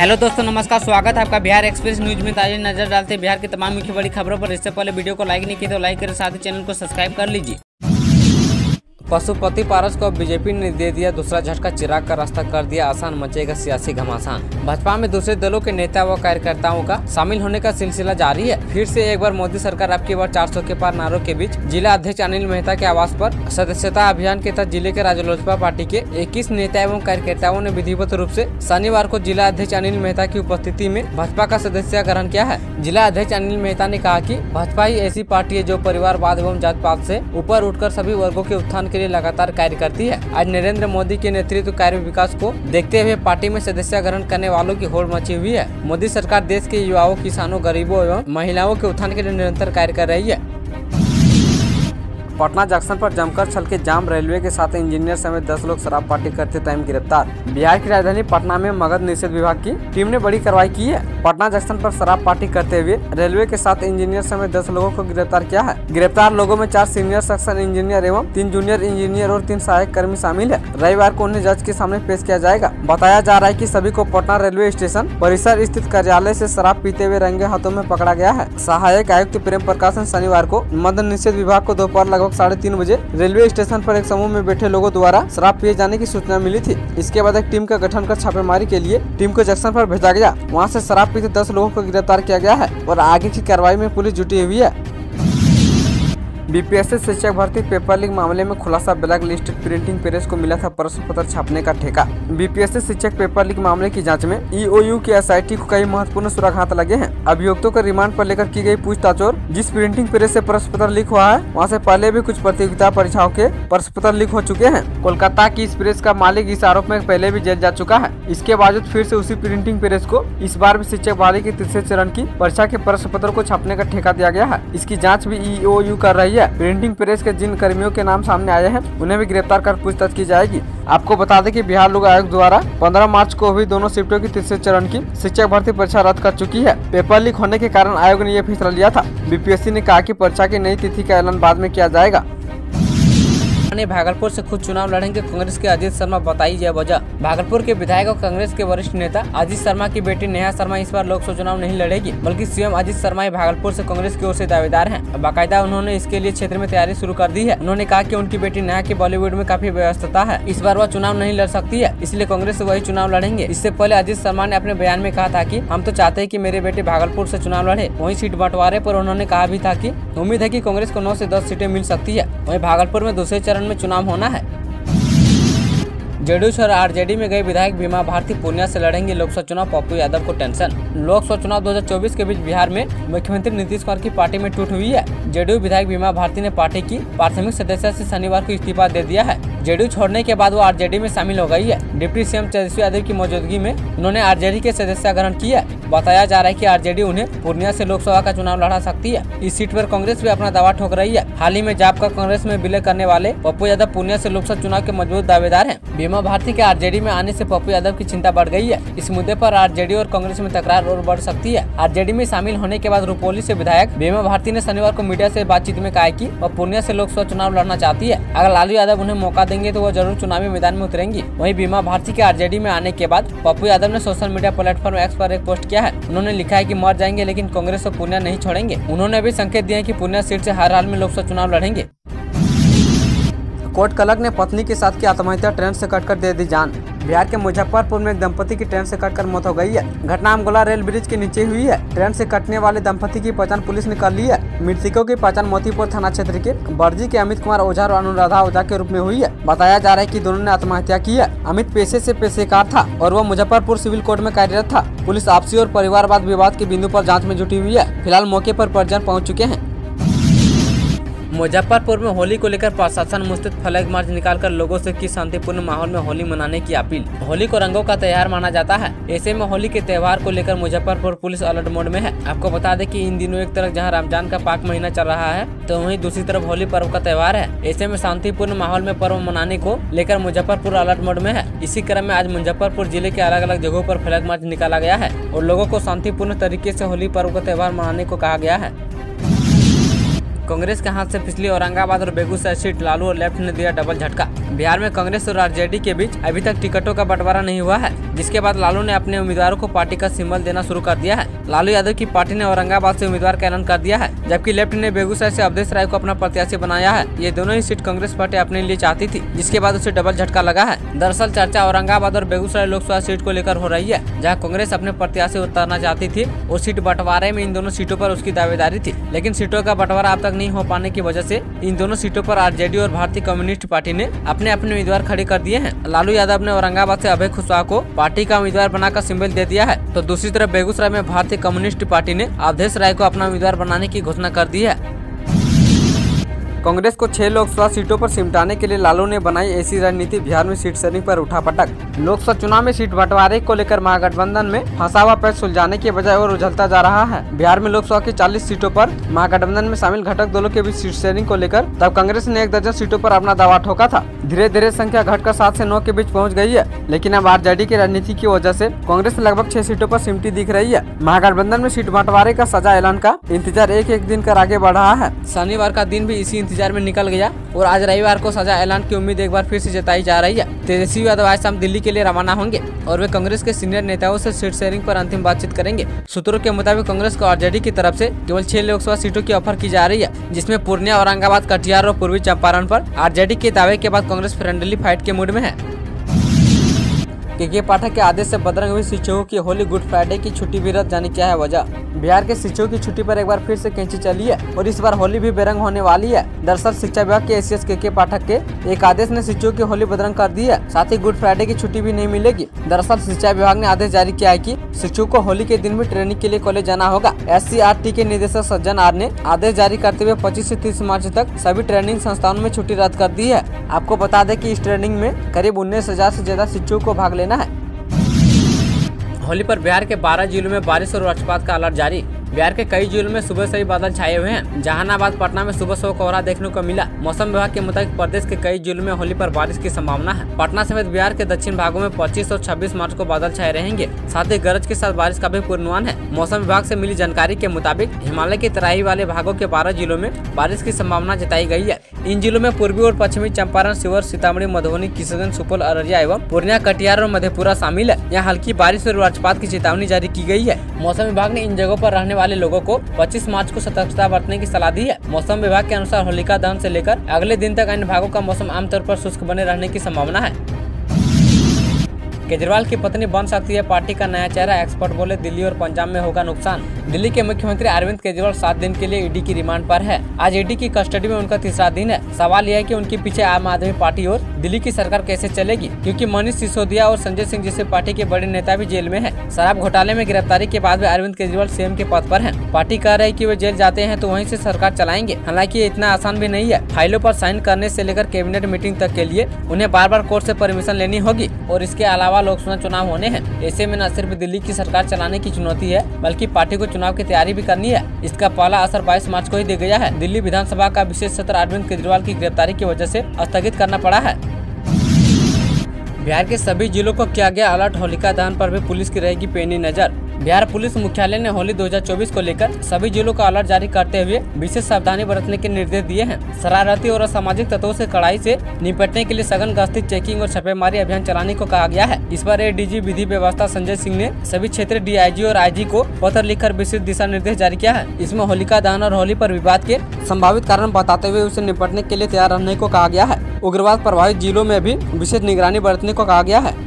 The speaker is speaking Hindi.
हेलो दोस्तों, नमस्कार। स्वागत है आपका बिहार एक्सप्रेस न्यूज में। ताज़ा नजर डालते हैं बिहार की तमाम मुख्य बड़ी खबरों पर। इससे पहले वीडियो को लाइक नहीं किया तो लाइक करें, साथ ही चैनल को सब्सक्राइब कर लीजिए। पशुपति पारस को बीजेपी ने दे दिया दूसरा झटका, चिराग का रास्ता कर दिया आसान, मचेगा सियासी घमासान। भाजपा में दूसरे दलों के नेता व कार्यकर्ताओं का शामिल होने का सिलसिला जारी है। फिर से एक बार मोदी सरकार आपकी बार 400 के पार नारों के बीच जिला अध्यक्ष अनिल मेहता के आवास पर सदस्यता अभियान के तहत जिले के राजलोचपा पार्टी के 21 नेता एवं कार्यकर्ताओं ने विधिवत रूप से शनिवार को जिला अध्यक्ष अनिल मेहता की उपस्थिति में भाजपा का सदस्य ग्रहण किया है। जिला अध्यक्ष अनिल मेहता ने कहा कि भाजपा ही ऐसी पार्टी है जो परिवारवाद एवं जात पात से ऊपर उठकर सभी वर्गों के उत्थान के लिए लगातार कार्य करती है। आज नरेंद्र मोदी के नेतृत्व कार्य विकास को देखते हुए पार्टी में सदस्य ग्रहण करने वालों की होड़ मची हुई है। मोदी सरकार देश के युवाओं, किसानों, गरीबों एवं महिलाओं के उत्थान के लिए निरंतर कार्य कर रही है। पटना जंक्शन पर जमकर छलके जाम, रेलवे के साथ इंजीनियर समेत 10 लोग शराब पार्टी करते टाइम गिरफ्तार। बिहार की राजधानी पटना में मगध निषेध विभाग की टीम ने बड़ी कार्रवाई की है। पटना जंक्शन पर शराब पार्टी करते हुए रेलवे के साथ इंजीनियर समेत 10 लोगों को गिरफ्तार किया है। गिरफ्तार लोगों में 4 सीनियर सेक्शन इंजीनियर एवं 3 जूनियर इंजीनियर और 3 सहायक कर्मी शामिल है। रविवार को उन्हें जज के सामने पेश किया जाएगा। बताया जा रहा है कि सभी को पटना रेलवे स्टेशन परिसर स्थित कार्यालय से शराब पीते हुए रंगे हाथों में पकड़ा गया है। सहायक आयुक्त प्रेम प्रकाश ने शनिवार को मद्य निषेध विभाग को दोपहर लगभग 3:30 बजे रेलवे स्टेशन पर एक समूह में बैठे लोगों द्वारा शराब पिए जाने की सूचना मिली थी। इसके बाद एक टीम का गठन कर छापेमारी के लिए टीम को जंक्शन पर भेजा गया। वहां से शराब पीते 10 लोगों को गिरफ्तार किया गया है और आगे की कार्रवाई में पुलिस जुटी हुई है। बीपीएससी शिक्षक भर्ती पेपर लीक मामले में खुलासा, ब्लैक लिस्टेड प्रिंटिंग प्रेस को मिला था प्रश्न पत्र छापने का ठेका। बीपीएससी शिक्षक पेपर लीक मामले की जांच में ईओयू के एसआईटी को कई महत्वपूर्ण सुराग लगे हैं। अभियुक्तों को रिमांड पर लेकर की गई पूछताछ और जिस प्रिंटिंग प्रेस से प्रश्न पत्र लीक हुआ है वहाँ से पहले भी कुछ प्रतियोगिता परीक्षाओं के प्रश्न पत्र लीक हो चुके हैं। कोलकाता की इस प्रेस का मालिक इस आरोप में पहले भी जेल जा चुका है। इसके बावजूद फिर से उसी प्रिंटिंग प्रेस को इस बार भी शिक्षक बहाली के तीसरे चरण की परीक्षा के प्रश्न पत्र को छापने का ठेका दिया गया है। इसकी जाँच भी ईओयू कर रही है। प्रिंटिंग प्रेस के जिन कर्मियों के नाम सामने आए हैं उन्हें भी गिरफ्तार कर पूछताछ की जाएगी। आपको बता दें कि बिहार लोक आयोग द्वारा 15 मार्च को हुई दोनों शिफ्टों की तीसरे चरण की शिक्षक भर्ती परीक्षा रद्द कर चुकी है। पेपर लीक होने के कारण आयोग ने यह फैसला लिया था। बीपीएससी ने कहा कि परीक्षा की नई तिथि का ऐलान बाद में किया जाएगा। भागलपुर से खुद चुनाव लड़ेंगे कांग्रेस के अजीत शर्मा, बताई यह वजह। भागलपुर के विधायक और कांग्रेस के वरिष्ठ नेता अजीत शर्मा की बेटी नेहा शर्मा इस बार लोकसभा चुनाव नहीं लड़ेगी, बल्कि सीएम अजीत शर्मा ही भागलपुर से कांग्रेस की ओर से दावेदार हैं। बाकायदा उन्होंने इसके लिए क्षेत्र में तैयारी शुरू कर दी है। उन्होंने कहा कि उनकी बेटी नेहा की बॉलीवुड में काफी व्यस्तता है, इस बार वह चुनाव नहीं लड़ सकती है, इसलिए कांग्रेस से वही चुनाव लड़ेंगे। इससे पहले अजीत शर्मा ने अपने बयान में कहा था कि हम तो चाहते हैं कि मेरे बेटे भागलपुर से चुनाव लड़े। वहीं सीट बंटवारे पर उन्होंने कहा भी था कि उम्मीद है कि कांग्रेस को 9 से 10 सीटें मिल सकती है। वहीं भागलपुर में दूसरे चरण में चुनाव होना है। जेडीयू और आरजेडी में गए विधायक बीमा भारती पूर्णिया से लड़ेंगे लोकसभा चुनाव, पप्पू यादव को टेंशन। लोकसभा चुनाव 2024 के बीच बिहार में मुख्यमंत्री नीतीश कुमार की पार्टी में टूट हुई है। जेडीयू विधायक बीमा भारती ने पार्टी की प्राथमिक सदस्यता से शनिवार को इस्तीफा दे दिया है। जेडीयू छोड़ने के बाद वो आरजेडी में शामिल हो गई है। डिप्टी सीएम तेजस्वी यादव की मौजूदगी में उन्होंने आरजेडी के सदस्यता ग्रहण की है। बताया जा रहा है कि आरजेडी उन्हें पूर्णिया से लोकसभा का चुनाव लड़ा सकती है। इस सीट पर कांग्रेस भी अपना दावा ठोक रही है। हाल ही में जाप का कांग्रेस में विलय करने वाले पप्पू यादव पूर्णिया से लोकसभा चुनाव के मजबूत दावेदार हैं। बीमा भारती के आरजेडी में आने से पप्पू यादव की चिंता बढ़ गई है। इस मुद्दे पर आरजेडी और कांग्रेस में तकरार और बढ़ सकती है। आरजेडी में शामिल होने के बाद रुपौली से विधायक बीमा भारती ने शनिवार को मीडिया से बातचीत में कहा कि वह पूर्णिया से लोकसभा चुनाव लड़ना चाहती है। अगर लालू यादव उन्हें मौका देंगे तो वह जरूर चुनावी मैदान में उतरेंगी। वहीं बीमा भारती के आरजेडी में आने के बाद पप्पू यादव ने सोशल मीडिया प्लेटफॉर्म एक्स पर एक पोस्ट किया है। उन्होंने लिखा है कि मर जाएंगे लेकिन कांग्रेस और पूर्णिया नहीं छोड़ेंगे। उन्होंने भी संकेत दिए कि पूर्णिया सीट से हर हाल में लोकसभा चुनाव लड़ेंगे। कोर्ट क्लर्क ने पत्नी के साथ की आत्महत्या, ट्रेन से कटकर दे दी जान। बिहार के मुजफ्फरपुर में एक दंपति की ट्रेन से कटकर मौत हो गई है। घटना अमगोला रेल ब्रिज के नीचे हुई है। ट्रेन से कटने वाले दंपति की पहचान पुलिस ने कर ली है। मृतकों की पहचान मोतीपुर थाना क्षेत्र के बर्जी के अमित कुमार ओझा और अनुराधा ओझा के रूप में हुई है। बताया जा रहा है कि दोनों ने आत्महत्या की है। अमित पेशे से पेशेकार था और वह मुजफ्फरपुर सिविल कोर्ट में कार्यरत था। पुलिस आपसी और परिवारवाद विवाद के बिंदु पर जाँच में जुटी हुई है। फिलहाल मौके पर परिजन पहुँच चुके हैं। मुजफ्फरपुर में होली को लेकर प्रशासन मुस्तैद, फ्लैग मार्च निकालकर लोगों से की शांतिपूर्ण माहौल में होली मनाने की अपील। होली को रंगों का त्योहार माना जाता है। ऐसे में होली के त्योहार को लेकर मुजफ्फरपुर पुलिस अलर्ट मोड में है। आपको बता दें कि इन दिनों एक तरफ जहां रमजान का पाक महीना चल रहा है तो वहीं दूसरी तरफ होली पर्व का त्योहार है। ऐसे में शांतिपूर्ण माहौल में पर्व मनाने को लेकर मुजफ्फरपुर अलर्ट मोड में है। इसी क्रम में आज मुजफ्फरपुर जिले के अलग अलग जगहों पर फ्लैग मार्च निकाला गया है और लोगों को शांतिपूर्ण तरीके से होली पर्व का त्योहार मनाने को कहा गया है। कांग्रेस के हाथ से पिछली औरंगाबाद और बेगूसराय सीट लालू और लेफ्ट ने दिया डबल झटका। बिहार में कांग्रेस और आरजेडी के बीच अभी तक टिकटों का बंटवारा नहीं हुआ है, जिसके बाद लालू ने अपने उम्मीदवारों को पार्टी का सिंबल देना शुरू कर दिया है। लालू यादव की पार्टी ने औरंगाबाद से उम्मीदवार का ऐलान कर दिया है, जबकि लेफ्ट ने बेगूसराय से अवधेश राय को अपना प्रत्याशी बनाया है। ये दोनों ही सीट कांग्रेस पार्टी अपने लिए चाहती थी, जिसके बाद उसे डबल झटका लगा है। दरअसल चर्चा औरंगाबाद और बेगूसराय लोकसभा सीट को लेकर हो रही है, जहां कांग्रेस अपने प्रत्याशी उतारना चाहती थी और सीट बंटवारे में इन दोनों सीटों पर उसकी दावेदारी थी। लेकिन सीटों का बंटवारा अब तक नहीं हो पाने की वजह से इन दोनों सीटों पर आरजेडी और भारतीय कम्युनिस्ट पार्टी ने अपने अपने उम्मीदवार खड़े कर दिए हैं। लालू यादव ने औरंगाबाद से अभय कुशवाहा को पार्टी का उम्मीदवार बनाकर सिंबल दे दिया है, तो दूसरी तरफ बेगूसराय में भारतीय कम्युनिस्ट पार्टी ने अवधेश राय को अपना उम्मीदवार बनाने की घोषणा कर दी है। कांग्रेस को 6 लोकसभा सीटों पर सिमटाने के लिए लालू ने बनाई ऐसी रणनीति। बिहार में सीट शेयरिंग पर उठा पटक। लोकसभा चुनाव में सीट बंटवारे को लेकर महागठबंधन में फंसा हुआ पैच सुलझाने के बजाय और उछलता जा रहा है। बिहार में लोकसभा की 40 सीटों पर महागठबंधन में शामिल घटक दलों के बीच सीट शेयरिंग को लेकर तब कांग्रेस ने 1 दर्जन सीटों पर अपना दावा ठोका था। धीरे धीरे संख्या घटकर 7 से 9 के बीच पहुँच गयी है, लेकिन अब आरजेडी की रणनीति की वजह से कांग्रेस लगभग 6 सीटों पर सिमटी दिख रही है। महागठबंधन में सीट बंटवारे का सजा ऐलान का इंतजार एक दिन कर आगे बढ़ रहा है। शनिवार का दिन भी इसी इंतजार में निकल गया और आज रविवार को सजा ऐलान की उम्मीद एक बार फिर से जताई जा रही है। तेजस्वी यादव आज शाम दिल्ली के लिए रवाना होंगे और वे कांग्रेस के सीनियर नेताओं से सीट शेयरिंग पर अंतिम बातचीत करेंगे। सूत्रों के मुताबिक कांग्रेस को आरजेडी की तरफ से केवल 6 लोकसभा सीटों की ऑफर की जा रही है, जिसमें पूर्णिया, औरंगाबाद, कटिहार और पूर्वी चंपारण पर आरजेडी के दावे के बाद कांग्रेस फ्रेंडली फाइट के मूड में है। के पाठक के आदेश से बदरंग हुई शिक्षकों की होली गुड फ्राइडे की छुट्टी भी रद्द, जाने क्या है वजह। बिहार के शिक्षकों की छुट्टी पर एक बार फिर से कैंची चली है और इस बार होली भी बेरंग होने वाली है। दरअसल शिक्षा विभाग के एसीएस के पाठक के एक आदेश ने शिक्षकों की होली बदरंग कर दी है, साथ ही गुड फ्राइडे की छुट्टी भी नहीं मिलेगी। दरअसल शिक्षा विभाग ने आदेश जारी किया है कि शिक्षकों को होली के दिन भी ट्रेनिंग के लिए कॉलेज जाना होगा। SCRT के निदेशक सज्जन आर ने आदेश जारी करते हुए 25 से 30 मार्च तक सभी ट्रेनिंग संस्थानों में छुट्टी रद्द कर दी है। आपको बता दें कि इस ट्रेनिंग में करीब 19,000 से ज्यादा शिक्षकों को भाग लेना है। होली पर बिहार के 12 जिलों में बारिश और वज्रपात का अलर्ट जारी। बिहार के कई जिलों में सुबह से ही बादल छाए हुए हैं। जहानाबाद, पटना में सुबह सुबह कोहरा देखने को मिला। मौसम विभाग के मुताबिक प्रदेश के कई जिलों में होली पर बारिश की संभावना है। पटना समेत बिहार के दक्षिण भागों में 25 और 26 मार्च को बादल छाए रहेंगे, साथ ही गरज के साथ बारिश का भी पूर्वानुमान है। मौसम विभाग से मिली जानकारी के मुताबिक हिमालय की तराई वाले भागों के 12 जिलों में बारिश की संभावना जताई गई है। इन जिलों में पूर्वी और पश्चिमी चंपारण, शिवहर, सीतामढ़ी, मधुबनी, किशनगंज, सुपौल, अररिया एवं पूर्णिया, कटिहार और मधेपुरा शामिल है। यहाँ हल्की बारिश और वज्रपात की चेतावनी जारी की गई है। मौसम विभाग ने इन जगहों पर रहने वाले लोगों को 25 मार्च को सतर्कता बरतने की सलाह दी है। मौसम विभाग के अनुसार होलिका दहन से लेकर अगले दिन तक अन्य भागों का मौसम आमतौर पर शुष्क बने रहने की संभावना है। केजरीवाल की पत्नी बन सकती है पार्टी का नया चेहरा, एक्सपर्ट बोले दिल्ली और पंजाब में होगा नुकसान। दिल्ली के मुख्यमंत्री अरविंद केजरीवाल 7 दिन के लिए ईडी की रिमांड पर है। आज ईडी की कस्टडी में उनका तीसरा दिन है। सवाल यह है कि उनके पीछे आम आदमी पार्टी और दिल्ली की सरकार कैसे चलेगी, क्योंकि मनीष सिसोदिया और संजय सिंह जैसे पार्टी के बड़े नेता भी जेल में है। शराब घोटाले में गिरफ्तारी के बाद भी अरविंद केजरीवाल सीएम के पद पर हैं। पार्टी कह रही है कि वे जेल जाते हैं तो वहीं से सरकार चलाएंगे। हालांकि ये इतना आसान भी नहीं है। फाइलों पर साइन करने से लेकर कैबिनेट मीटिंग तक के लिए उन्हें बार बार कोर्ट से परमिशन लेनी होगी और इसके अलावा लोकसभा चुनाव होने हैं। ऐसे में न सिर्फ दिल्ली की सरकार चलाने की चुनौती है, बल्कि पार्टी को चुनाव की तैयारी भी करनी है। इसका पहला असर 22 मार्च को ही दे गया है। दिल्ली विधानसभा का विशेष सत्र अरविंद केजरीवाल की गिरफ्तारी की वजह से स्थगित करना पड़ा है। बिहार के सभी जिलों को किया गया अलर्ट। होलिका दहन पर भी पुलिस की रहेगी पैनी नजर। बिहार पुलिस मुख्यालय ने होली 2024 को लेकर सभी जिलों का अलर्ट जारी करते हुए विशेष सावधानी बरतने के निर्देश दिए हैं। शरारती और असामाजिक तत्वों से कड़ाई से निपटने के लिए सघन गश्ती, चेकिंग और छापेमारी अभियान चलाने को कहा गया है। इस पर एडीजी विधि व्यवस्था संजय सिंह ने सभी क्षेत्रीय डीआईजी और आईजी को पत्र लिखकर विशेष दिशा निर्देश जारी किया है। इसमें होलिका दहन और होली पर विवाद के संभावित कारण बताते हुए उसे निपटने के लिए तैयार रहने को कहा गया है। उग्रवाद प्रभावित जिलों में भी विशेष निगरानी बरतने को कहा गया है।